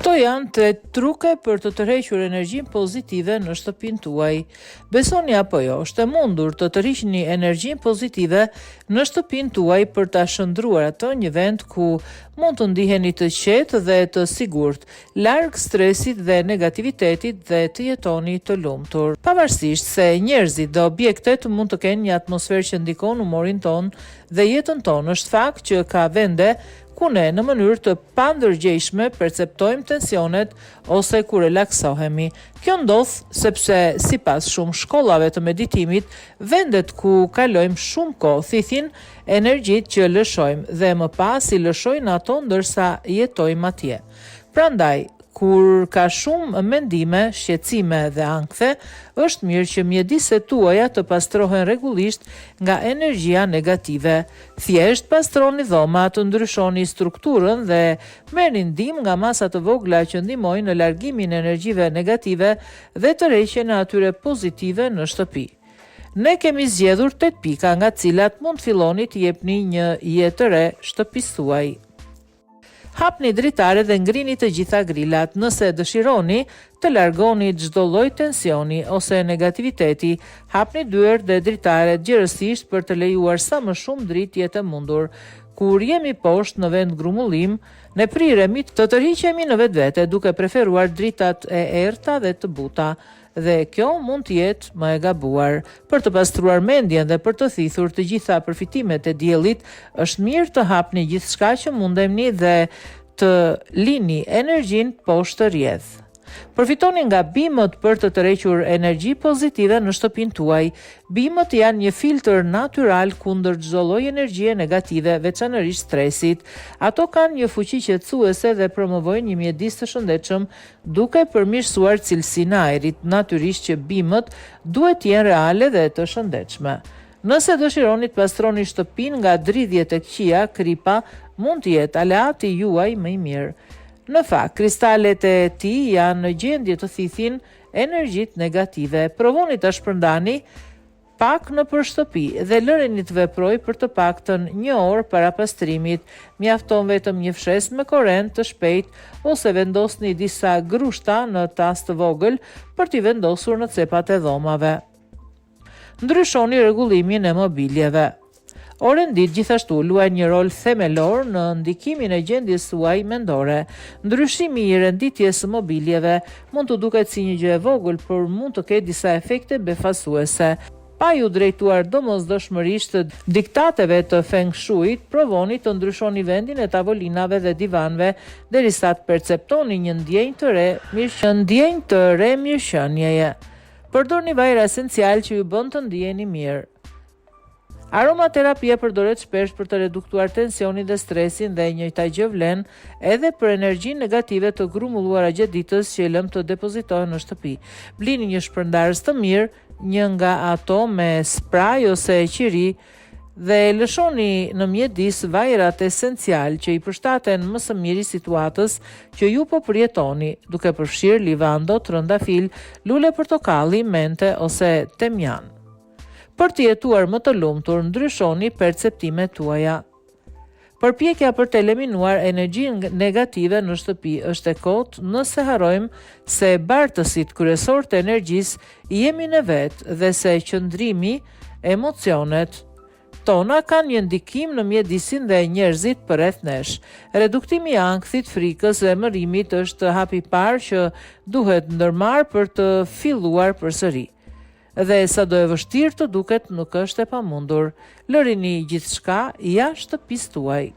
Këto janë 3 truke për të tërhequr energjinë pozitive në shtëpinë tuaj. Besoni apo jo, është e mundur të tërhiqni energjinë pozitive në shtëpinë tuaj për ta shndruar atë në një vend ku mund të ndiheni të qetë dhe të sigurt, larg stresit dhe negativitetit dhe të jetoni të lumtur. Pavarësisht se njerëzit dhe objektet mund të kenë një atmosferë që ndikon humorin ton dhe jetën tonë, është fakt që ka vende ku ne në mënyrë të pandërgjeshme perceptojmë tensionet ose ku relaksohemi. Kjo ndodh sepse sipas shumë shkollave të meditimit, vendet ku kalojmë shumë kohë thithin energjitë që lëshojmë dhe më pas i lëshojnë ato ndërsa jetojmë atje. Prandaj, kur ka shumë mendime, shqetësime dhe ankthe, është mirë që mjediset tuaja të pastrohen rregullisht nga energjia negative. Thjesht pastroni dhomat, të ndryshoni strukturën dhe merrni ndihmë nga masa të vogla që ndihmojnë në largimin e energjive negative dhe tërheqjen e atyre pozitive në shtëpi. Ne kemi zgjedhur 8 pika nga të cilat mund të filloni të jepni një jetë të re shtëpisë tuaj. Hapni dritare dhe ngrini të gjitha grillat. Nëse dëshironi të largoni çdo lloj tensioni ose negativiteti, hapni dyert dhe dritaret gjerësisht për të lejuar sa më shumë dritë jetë e mundur. Kur jemi poshtë në vend grumullim, ne priremi të tërhiqemi në vetvete duke preferuar dritat e errta dhe të buta. Dhe kjo mund të jetë më e gabuar. Për të pastruar mendjen dhe për të thithur të gjitha përfitimet e diellit, është mirë të hapni gjithçka që mundeni dhe të lini energjinë poshtë të rrjedh. Përfitoni nga bimët për të tërhequr energji pozitive në shtëpinë tuaj. Bimët janë një filtr natyral kundër çdo lloji energjie negative, veçanërisht stresit. Ato kanë një fuqi qetësuese dhe promovojnë një mjedis të shëndetshëm duke përmirësuar cilësinë e ajrit. Natyrisht që bimët duhet të jenë reale dhe të shëndetshme. Nëse dëshironi të pastroni shtëpinë nga dridhjet e këqija, kripa mund të jetë aleati juaj më i mirë. Në fakt, kristalet e tij janë në gjendje të thithin energjitë negative. Provoni ta shpërndani pak nëpër shtëpi dhe lëreni të veprojë për të paktën 1 orë para pastrimit. Mjafton vetëm një fshesë me korrent të shpejtë ose vendosni disa grushta në tas të vogël për t'i vendosur në cepat e dhomave. Ndryshoni rregullimin e mobiljeve. Orendit gjithashtu luajnë një rol themelor në ndikimin e gjendjes suaj mendore. Ndryshimi i renditjes së mobiljeve mund të duket si një gjë e vogël, por mund të ketë disa efekte befasuese. Pa ju drejtuar domosdoshmërisht diktateve të feng shuit, provoni të ndryshoni vendin e tavolinave dhe divanëve derisa të perceptoni një ndjenjë të re mirëqenieje. Përdorni vajra esencial që ju bën të ndiheni mirë. Aromaterapia përdoret shpesh për të reduktuar tensionin dhe stresin dhe njëjta gjë vlen edhe për energjinë negative të grumulluara gjatë ditës që lëm të depozitohen në shtëpi. Blini një shpërndarës të mirë, një nga ato me spraj ose qiri dhe lëshoni në mjedis vajrat esencial që i përshtaten më së miri situatës që ju po përjetoni, duke përfshirë livando, trëndafil, lule portokalli, mente ose temjan. Për të jetuar më të lumtur, ndryshoni perceptimet tuaja. Përpjekja për të eliminuar energjinë negative në shtëpi është e kotë nëse harrojmë se bartësit kryesorë të energjisë jemi ne vetë dhe se qëndrimi, emocionet tona kanë një ndikim në mjedisin dhe njerëzit përreth nesh. Reduktimi i ankthit, frikës dhe mërimit është hapi i parë që duhet ndërmarrë për të filluar përsëri. Dhe sado e vështirë të duket, nuk është e pamundur. Lërini gjithçka jashtë shtëpisë tuaj.